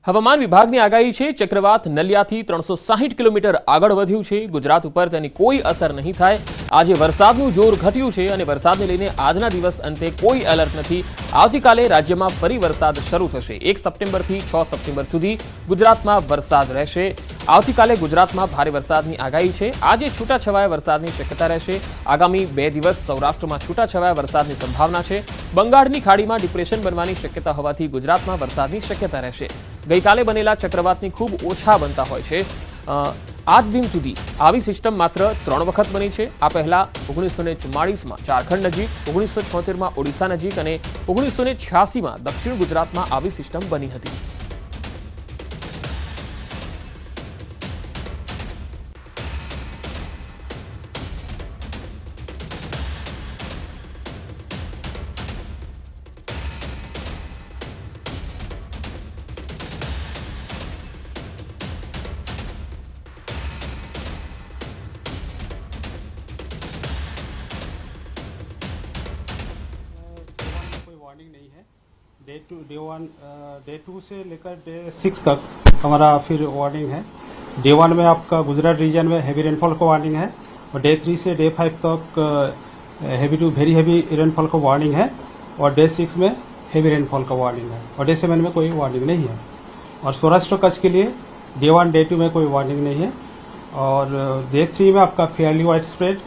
હવામાન વિભાગની આગાહી છે ચક્રવાત નલિયાથી 360 કિલોમીટર આગળ વધ્યું છે। ગુજરાત ઉપર તેની કોઈ અસર નહીં થાય। આજે વરસાદનું જોર ઘટ્યું છે અને વરસાદને લઈને આજના દિવસ અંતે કોઈ એલર્ટ નથી। આવતીકાલે રાજ્યમાં ફરી વરસાદ શરૂ થશે। 1 સપ્ટેમ્બરથી 6 સપ્ટેમ્બર સુધી ગુજરાતમાં વરસાદ રહેશે। આવતીકાલે ગુજરાતમાં ભારે વરસાદની આગાહી છે। આજે છૂટાછવાયા વરસાદની શક્યતા રહેશે। આગામી 2 દિવસ સૌરાષ્ટ્રમાં છૂટાછવાયા વરસાદની સંભાવના છે। બંગાળની ખાડીમાં ડિપ્રેશન બનવાની શક્યતા હોવાથી ગુજરાતમાં વરસાદની શક્યતા રહેશે। ગઈકાલે બનેલા ચક્રવાતની ખૂબ ઓછા બનતા હોય છે। આજ દિન સુધી આવી સિસ્ટમ માત્ર 3 વખત બની છે। આ પહેલા 1944માં ઝારખંડ નજીક, 1976માં ઓડિશા નજીક અને 1986માં દક્ષિણ ગુજરાતમાં આવી સિસ્ટમ બની હતી। नहीं है। डे 2 से लेकर डे 6 तक हमारा फिर वार्निंग है। डे 1 में आपका गुजरात रीजन में हैवी रेनफॉल का वार्निंग है और डे 3 से डे 5 तक heavy to very heavy rainfall का वार्निंग है और डे 6 में हैवी रेनफॉल का वार्निंग है और डे 7 में कोई वार्निंग नहीं है। और सौराष्ट्र कच्छ के लिए डे 1 डे 2 में कोई वार्निंग नहीं है और डे 3 में आपका Fairlie wide spread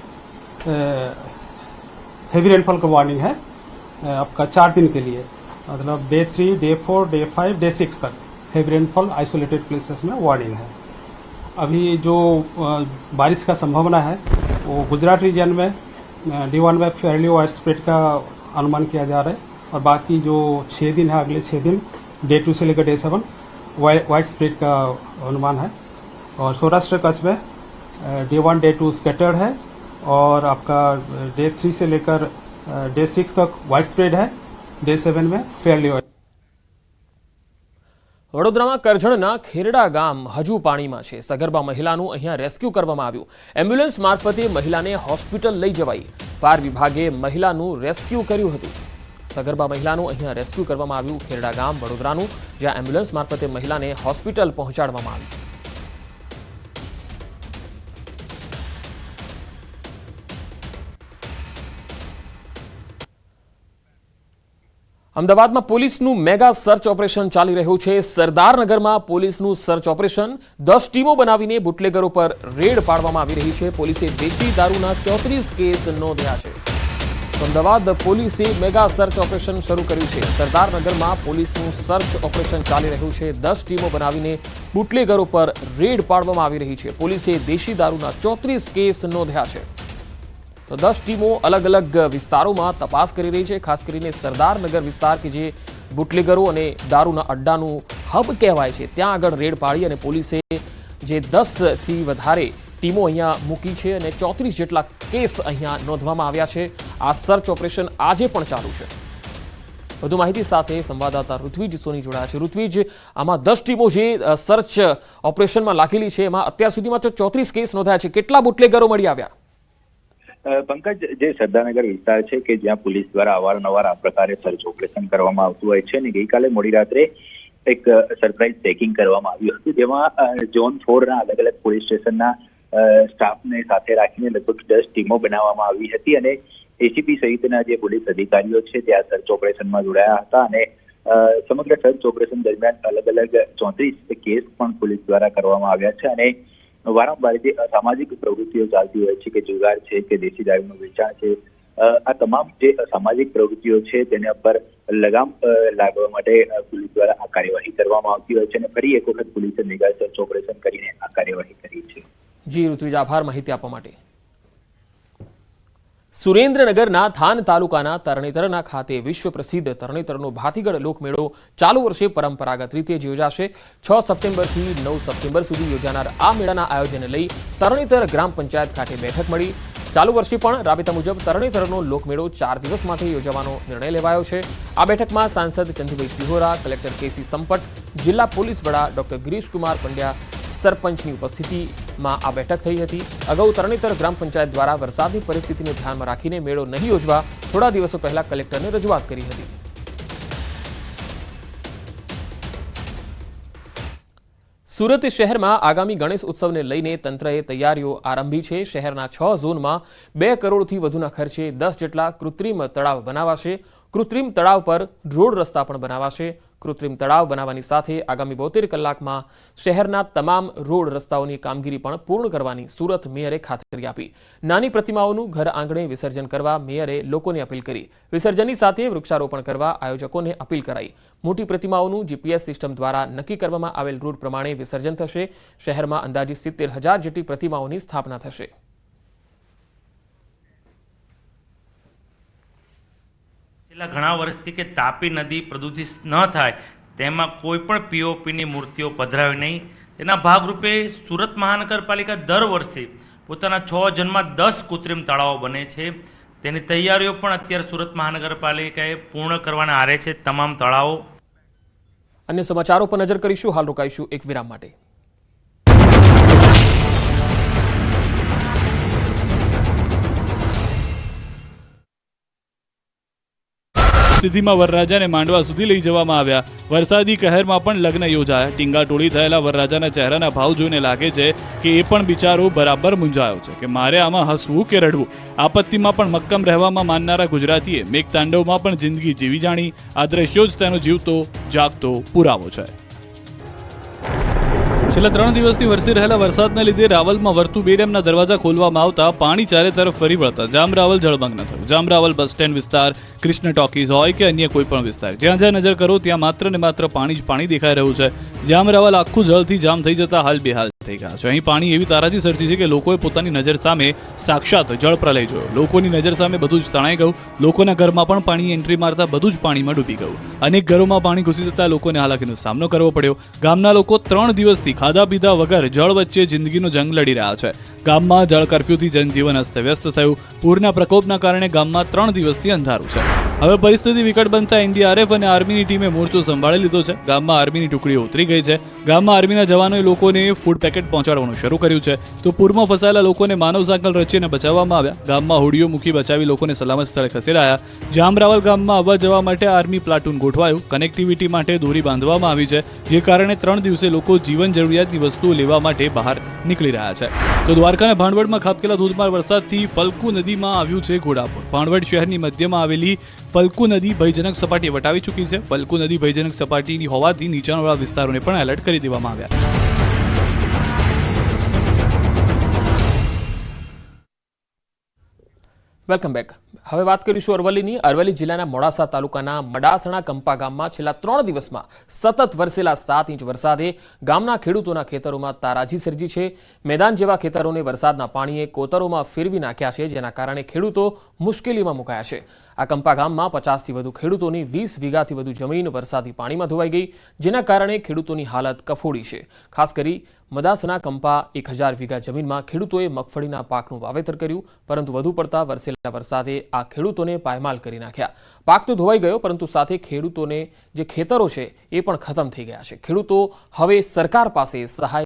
heavy rainfall का वार्निंग है आपका 4 दिन के लिए। मतलब डे 3, डे 4, डे 5, डे 6 तक हैवी रेनफॉल आइसोलेटेड प्लेसेस में वार्निंग है। अभी जो बारिश का संभावना है वो गुजरात रीजन में डे 1 में फेयरली वाइड स्प्रेड का अनुमान किया जा रहा है और बाकी जो 6 दिन है अगले 6 दिन डे 2 से लेकर डे 7 वाइड स्प्रेड का अनुमान है। और सौराष्ट्र कच्छ में डे 1 डे 2 स्कैटर्ड है और आपका डे 3 से लेकर डे 6 तक वाइड स्प्रेड है, डे 7 में फेयरली वाइड। વડોદરામાં કરજણના ખેરડા ગામ હજુ પાણીમાં છે। સગર્ભા મહિલાનું અહીંયા રેસ્ક્યુ કરવામાં આવ્યું। એમ્બ્યુલન્સ મારફતે મહિલાને હોસ્પિટલ લઈ જવાઈ। ફાયર વિભાગે મહિલાનું રેસ્ક્યુ કર્યું હતું। સગર્ભા મહિલાનું અહીંયા રેસ્ક્યુ કરવામાં આવ્યું। ખેરડા ગામ વડોદરાનું, જ્યાં એમ્બ્યુલન્સ મારફતે મહિલાને હોસ્પિટલ પહોંચાડવામાં આવી। અમદાવાદમાં પોલીસનું મેગા સર્ચ ઓપરેશન ચાલી રહ્યું છે। સરદારનગરમાં પોલીસનું સર્ચ ઓપરેશન 10 ટીમો બનાવીને બુટલેગરો પર રેડ પાડવામાં આવી રહી છે। પોલીસે દેશી દારૂના 34 કેસ નોંધ્યા છે। અમદાવાદ પોલીસે મેગા સર્ચ ઓપરેશન શરૂ કર્યું છે। સરદારનગરમાં પોલીસનું સર્ચ ઓપરેશન ચાલી રહ્યું છે। 10 ટીમો બનાવીને બુટલેગરો પર રેડ પાડવામાં આવી રહી છે। પોલીસે દેશી દારૂના 34 કેસ નોંધ્યા છે। તો 10 ટીમો અલગ અલગ વિસ્તારોમાં તપાસ કરી રહી છે। ખાસ કરીને સરદારનગર વિસ્તાર કે જે બુટલેગરો અને દારૂના અડ્ડાનું હબ કહેવાય છે, ત્યાં આગળ રેડ પાડી અને પોલીસે જે 10થી વધારે ટીમો અહીંયા મૂકી છે અને 34 જેટલા કેસ અહીંયા નોંધવામાં આવ્યા છે। આ સર્ચ ઓપરેશન આજે પણ ચાલુ છે। વધુ માહિતી સાથે સંવાદદાતા ઋત્વિજ સોની જોડાયા છે। ઋત્વિજ, આમાં 10 ટીમો જે સર્ચ ઓપરેશનમાં લાગેલી છે એમાં અત્યાર સુધીમાં 34 કેસ નોંધાયા છે। કેટલા બુટલેગરો મળી આવ્યા? પંકજ, જે સરદારનગર વિસ્તાર છે કે જ્યાં પોલીસ દ્વારા અવારનવાર આ પ્રકારે સર્ચ ઓપરેશન કરવામાં આવતું હોય છે અને ગઈકાલે મોડી રાત્રે એક સરપ્રાઇઝ ચેકિંગ કરવામાં આવ્યું હતું, જેમાં ઝોન 4ના અલગ અલગ પોલીસ સ્ટેશનના સ્ટાફને સાથે રાખીને લગભગ 10 ટીમો બનાવવામાં આવી હતી અને એસીપી સહિતના જે પોલીસ અધિકારીઓ છે તે આ સર્ચ ઓપરેશનમાં જોડાયા હતા અને સમગ્ર સર્ચ ઓપરેશન દરમિયાન અલગ અલગ 34 કેસ પણ પોલીસ દ્વારા કરવામાં આવ્યા છે અને વારંવાર જે અસામાજિક પ્રવૃત્તિઓ ચાલતી હોય છે કે જુગાર છે કે દેશી દારૂનું વેચાણ છે, આ તમામ જે અસામાજિક પ્રવૃત્તિઓ છે તેના પર લગામ લાગવા માટે પોલીસ દ્વારા આ કાર્યવાહી કરવામાં આવતી હોય છે અને ફરી એક વખત પોલીસે મેગા સર્ચ ઓપરેશન કરીને આ કાર્યવાહી કરી છે। જી ઋત્વિજ, આભાર માહિતી આપવા માટે। સુરેન્દ્રનગરના થાન તાલુકાના તરણેતરના ખાતે વિશ્વ પ્રસિદ્ધ તરણેતરનો ભાતીગળ લોકમેળો ચાલુ વર્ષે પરંપરાગત રીતે યોજાશે। 6 સપ્ટેમ્બરથી 9 સપ્ટેમ્બર સુધી યોજાનાર આ મેળાના આયોજનને લઈ તરણેતર ગ્રામ પંચાયત ખાતે બેઠક મળી। ચાલુ વર્ષે પણ રાબેતા મુજબ તરણેતરનો લોકમેળો 4 દિવસ માટે યોજવાનો નિર્ણય લેવાયો છે। આ બેઠકમાં સાંસદ ચંદુભાઈ સિહોરા, કલેક્ટર કેસી સંપટ, જિલ્લા પોલીસ વડા ડોક્ટર ગિરીશકુમાર પંડ્યા, સરપંચની ઉપસ્થિતિમાં આ બેઠક થઈ હતી। અગાઉ તરણેતર ગ્રામ પંચાયત દ્વારા વરસાદની પરિસ્થિતિને ધ્યાનમાં રાખીને મેળો નહીં યોજવા થોડા દિવસો પહેલા કલેક્ટરને રજૂઆત કરી હતી। સુરત શહેરમાં આગામી ગણેશ ઉત્સવને લઈને તંત્રએ તૈયારીઓ આરંભી છે। શહેરના 6 ઝોનમાં 2 કરોડથી વધુના ખર્ચે 10 જેટલા કૃત્રિમ તળાવ બનાવાશે। કૃત્રિમ તળાવ પર રોડ રસ્તા પણ બનાવાશે। કૃત્રિમ તળાવ બનાવવાની સાથે આગામી 72 કલાકમાં શહેરના તમામ રોડ રસ્તાઓની કામગીરી પણ પૂર્ણ કરવાની સુરત મેયરે ખાતરી આપી। નાની પ્રતિમાઓનું ઘર આંગણે વિસર્જન કરવા મેયરે લોકોને અપીલ કરી। વિસર્જનની સાથે વૃક્ષારોપણ કરવા આયોજકોને અપીલ કરાઈ। મોટી પ્રતિમાઓનું જીપીએસ સિસ્ટમ દ્વારા નક્કી કરવામાં આવેલ રૂટ પ્રમાણે વિસર્જન થશે। શહેરમાં અંદાજિત 70,000 જેટલી પ્રતિમાઓની સ્થાપના થશે। છેલ્લા ઘણા વર્ષથી કે તાપી નદી પ્રદૂષિત ન થાય તેમાં કોઈ પણ પીઓપીની મૂર્તિઓ પધરાવી નહીં। તેના ભાગરૂપે સુરત મહાનગરપાલિકા દર વર્ષે પોતાના 6 ઝોનમાં 10 કૃત્રિમ તળાવો બને છે। તેની તૈયારીઓ પણ અત્યારે સુરત મહાનગરપાલિકાએ પૂર્ણ કરવાના આરે છે તમામ તળાવો। અન્ય સમાચારો પર નજર કરીશું। હાલ રોકાઈશું એક વિરામ માટે। સ્થિતિમાં વરરાજાને માંડવા સુધી લઈ જવામાં આવ્યા। વરસાદી કહેરમાં પણ લગ્ન યોજાયા। ટીંગાટોળી થયેલા વરરાજાના ચહેરાના ભાવ જોઈને લાગે છે કે એ પણ બિચારો બરાબર મૂંઝાયો છે કે મારે આમાં હસવું કે રડવું। આપત્તિમાં પણ મક્કમ રહેવામાં માનનારા ગુજરાતીએ મેઘતાંડવમાં પણ જિંદગી જીવી જાણી। આ દ્રશ્યો જ તેનો જીવતો જાગતો પુરાવો છે। છેલ્લા 3 દિવસથી વરસી રહેલા વરસાદના લીધે રાવલમાં વર્તુ 2 ડેમના દરવાજા ખોલવામાં આવતા પાણી ચારે તરફ ફરી વળતા જામરાવલ જળમગ્ન થયું। જામરાવલ બસ સ્ટેન્ડ વિસ્તાર, કૃષ્ણ ટોકીઝ હોય કે અન્ય કોઈ પણ વિસ્તાર, જ્યાં જ્યાં નજર કરો ત્યાં માત્ર ને માત્ર પાણી જ પાણી દેખાઈ રહ્યું છે। જામરાવલ આખું જળથી જામ થઈ જતા હાલ બેહાલ થઈ ગયા છે। અહીં પાણી એવી તારાજી સર્જી છે કે લોકોએ પોતાની નજર સામે સાક્ષાત જળ પ્રલય જોયો। લોકોની નજર સામે બધું જ તણાઈ ગયું। લોકોના ઘરમાં પણ પાણી એન્ટ્રી મારતા બધું જ પાણીમાં ડૂબી ગયું। અનેક ઘરોમાં પાણી ઘૂસી જતા લોકોને હાલાકીનો સામનો કરવો પડ્યો। ગામના લોકો 3 દિવસથી ખાધા પીધા વગર જળ વચ્ચે જિંદગીનો જંગ લડી રહ્યા છે। ગામમાં જળ કર્ફ્યુથી જનજીવન અસ્તવ્યસ્ત થયું। પૂરના પ્રકોપના કારણે ગામમાં 3 દિવસથી અંધારું છે। હવે પરિસ્થિતિ વિકટ બનતા એનડીઆરએફ અને આર્મીની ટીમે મોરચો સંભાળી લીધો છે। ગામમાં આર્મીની ટુકડીઓ ઉતરી ગઈ છે। ગામમાં આર્મીના જવાનોએ લોકોને ફૂડ પેકેટ પહોંચાડવાનું શરૂ કર્યું છે તો પૂરમાં ફસાયેલા લોકોને માનવ સાંકળ રચીને બચાવવામાં આવ્યા। ગામમાં હોડીઓ મૂકી બચાવી લોકોને સલામત સ્થળે ખસેડાયા। જામરાવલ ગામમાં આવવા જવા માટે આર્મી પ્લાટૂન ગોઠવાયું। કનેક્ટિવિટી માટે દોરી બાંધવામાં આવી છે, જે કારણે 3 દિવસે લોકો જીવન જરૂરિયાતની વસ્તુઓ લેવા માટે બહાર નીકળી રહ્યા છે। તો દ્વારકાના ભાંડવડમાં ખાબકેલા ધોધમાર વરસાદથી ફલ્ગુ નદીમાં આવ્યું છે ઘોડાપૂર। ભાંડવડ શહેરની મધ્યમાં આવેલી ફલ્ગુ નદી ભયજનક સપાટીએ વટાવી ચૂકી છે। ફલ્ગુ નદી ભયજનક સપાટીની હોવાથી નીચાણવાળા વિસ્તારોને પણ એલર્ટ કરી દેવામાં આવ્યા। Welcome back. હવે વાત કરીશું અરવલ્લીની। અરવલ્લી જિલ્લાના મોડાસા તાલુકાના મડાસણા કંપા ગામમાં છેલ્લા 3 દિવસમાં સતત વરસેલા 7 ઇંચ વરસાદે ગામના ખેડૂતોના ખેતરોમાં તારાજી સર્જી છે। મેદાન જેવા ખેતરોને વરસાદના પાણીએ કોતરોમાં ફેરવી નાખ્યા છે, જેના કારણે ખેડૂતો મુશ્કેલીમાં મુકાયા છે। આ કંપા ગામમાં 50થી વધુ ખેડૂતોની 20 વીઘાથી વધુ જમીન વરસાદી પાણીમાં ધોવાઈ ગઈ, જેના કારણે ખેડૂતોની હાલત કફોડી છે। ખાસ કરી મદાસના કંપા 1000 વીઘા જમીનમાં ખેડૂતોએ મગફળીના પાકનું વાવેતર કર્યું, પરંતુ વધુ પડતા વરસેલા વરસાદે આ ખેડૂતોને પાયમાલ કરી નાખ્યા। પાક તો ધોવાઈ ગયો, પરંતુ સાથે ખેડૂતોને જે ખેતરો છે એ પણ ખતમ થઈ ગયા છે। ખેડૂતો હવે સરકાર પાસે સહાય